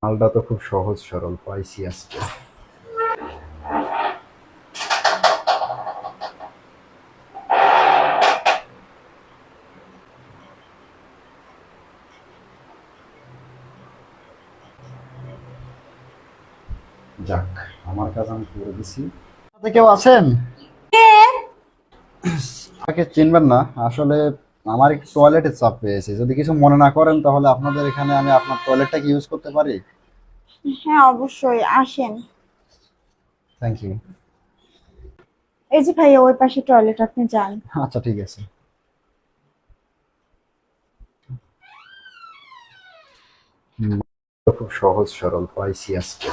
মালটা তো খুব সহজ সরল পাইছি আজকে। যাক, আমার কাজ আমি করে দিছি। সাথে কেউ আছেন? আমাকে চিনবেন না আসলে। আমার একটু টয়লেটে চাপ পেয়েছে, যদি কিছু মনে না করেন তাহলে আপনাদের এখানে আমি আপনার টয়লেটটা কি ইউজ করতে পারি? হ্যাঁ, অবশ্যই আসেন। Thank you. এই যে ভাইয়া, ওই পাশে টয়লেট, আপনি যান। আচ্ছা, ঠিক আছে। হুম, খুব সহজ সরল পাইছি আজকে।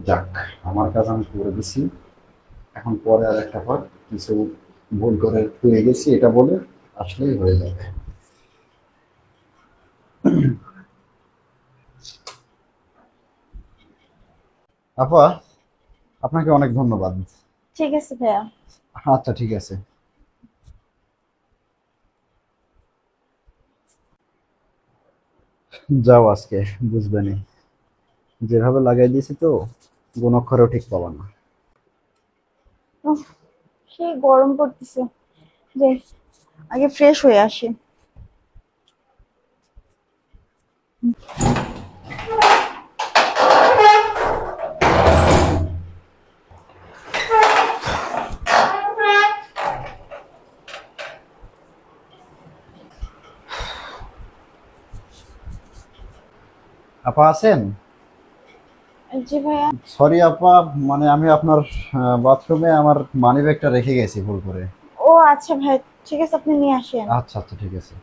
যাক, আমার কাজ আমি করে দিছি। এখন পরে আর একটা পর কিছু ভুল করে পেয়ে গেছি এটা বলে আসলেই হয়ে যাবে। আপা, আপনাকে অনেক ধন্যবাদ। ঠিক আছে ভাইয়া। আচ্ছা, ঠিক আছে। যাও, আজকে বুঝবেনি। যেভাবে লাগাই দিয়েছি তো কোন অক্ষরেও ঠিক পাবা না। উফ, সেই গরম পড়তেছে যে, আগে ফ্রেশ হয়ে আসি। আপা আছেন? জি ভাইয়া। সরি আপা, মানে আমি আপনার বাথরুমে আমার মানি ব্যাগটা রেখে গেছি ভুল করে। ও আচ্ছা ভাই, ঠিক আছে, আপনি নিয়ে আসেন। আচ্ছা, আচ্ছা, ঠিক আছে।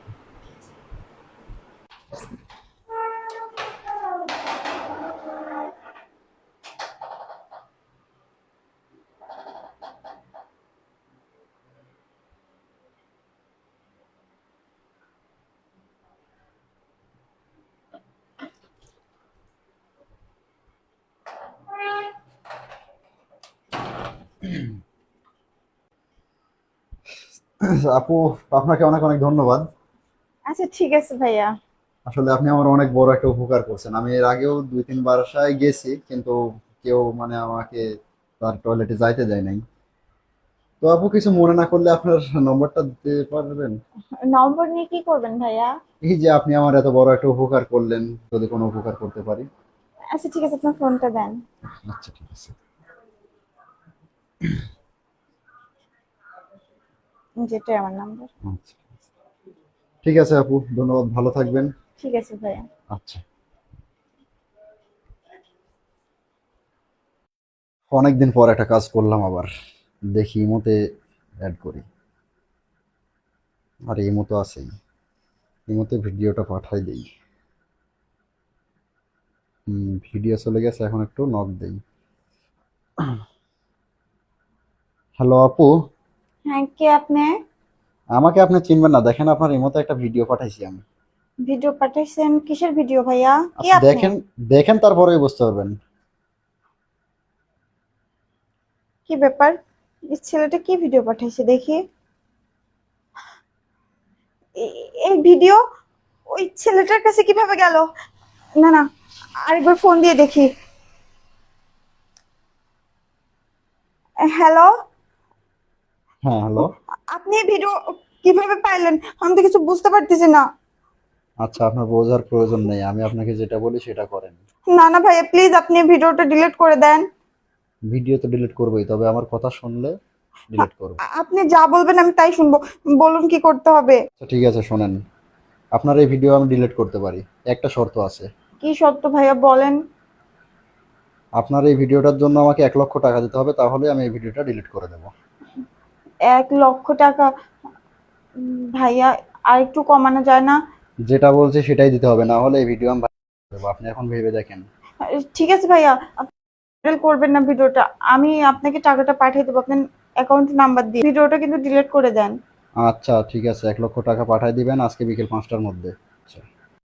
আপু, আপনাকে অনেক অনেক ধন্যবাদ। আচ্ছা ঠিক আছে ভাইয়া। আসলে আপনি আমার অনেক বড় একটা উপকার করছেন। আমি এর আগেও 2-3 বাসায় গেছি, কিন্তু কেউ মানে আমাকে তার টয়লেটে যাইতে দেয় নাই। তো আপু, কিছু মনে না করলে আপনার নম্বরটা দিতে পারবেন? নম্বর নিয়ে কি করবেন ভাইয়া? এই যে আপনি আমার এত বড় একটা উপকার করলেন, যদি কোনো উপকার করতে পারি। আচ্ছা ঠিক আছে, আপনার ফোনটা দেন। আচ্ছা, ঠিক আছে। যেটাই আমার নাম্বার। আচ্ছা, ঠিক আছে আপু, ধন্যবাদ, ভালো থাকবেন। ঠিক আছে ভাইয়া। আচ্ছা। অনেকদিন পর একটা কাজ করলাম আবার। দেখি ইমোতে অ্যাড করি। আর ইমো তো আছেই। ইমোতে ভিডিওটা পাঠাই দেই। ভিডিও চলে গেছে, এখন একটু নক দেই। হ্যালো আপু। হ্যাঁ, কে আপনি? আমাকে আপনি চিনবেন না, দেখেন আপনার ইমোতে একটা ভিডিও পাঠাইছি আমি। ভিডিও পাঠাইছেন? কিসের ভিডিও ভাইয়া? কে আচ্ছা, আপনি? দেখেন। দেখেন, তারপরেই বুঝতে পারবেন। কি ব্যাপার? এই ছেলেটা কি ভিডিও পাঠাইছে দেখি। এই ভিডিও ওই ছেলেটার কাছে কিভাবে গেল? না না, আরেকবার ফোন দিয়ে দেখি। হ্যালো। হ্যাঁ, হ্যালো। আপনি এই ভিডিও কিভাবে পাইলেন? আমি তো কিছু বুঝতে পারতেছি না। আচ্ছা, আপনার বোঝার প্রয়োজন নেই, আমি আপনাকে যেটা বলি সেটা করেন। না না ভাইয়া, প্লিজ আপনি এই ভিডিওটা ডিলিট করে দেন। ভিডিও তো ডিলিট করবোই, তবে আমার কথা শুনলে ডিলিট করব। আপনি যা বলবেন আমি তাই শুনবো। বলুন কি করতে হবে। আচ্ছা, ঠিক আছে, শোনেন। আপনার এই ভিডিও আমি ডিলিট করতে পারি, একটা শর্ত আছে। কি সত্য ভাইয়া, বলেন। আপনার এই ভিডিওটার জন্য আমাকে 1 লক্ষ টাকা দিতে হবে, তাহলে আমি এই ভিডিওটা ডিলিট করে দেবো। 1 লক্ষ টাকা? ভাইয়া, আর একটু কমানো যায় না? যেটা বলছি সেটাই দিতে হবে, না হলে এই ভিডিও আমি ভাইরাল করে দেবো। আপনি এখন ভেবে দেখেন। ঠিক আছে ভাইয়া। ভাইরাল করবেন না ভিডিওটা, আমি আপনাকে টাকাটা পাঠিয়ে দেবো, আপনার অ্যাকাউন্ট নাম্বার দিয়ে। ভিডিওটা কিন্তু ডিলিট করে দেন। আচ্ছা ঠিক আছে, 1 লক্ষ টাকা পাঠিয়ে দিবেন আজকে বিকেল 5টার মধ্যে। আচ্ছা।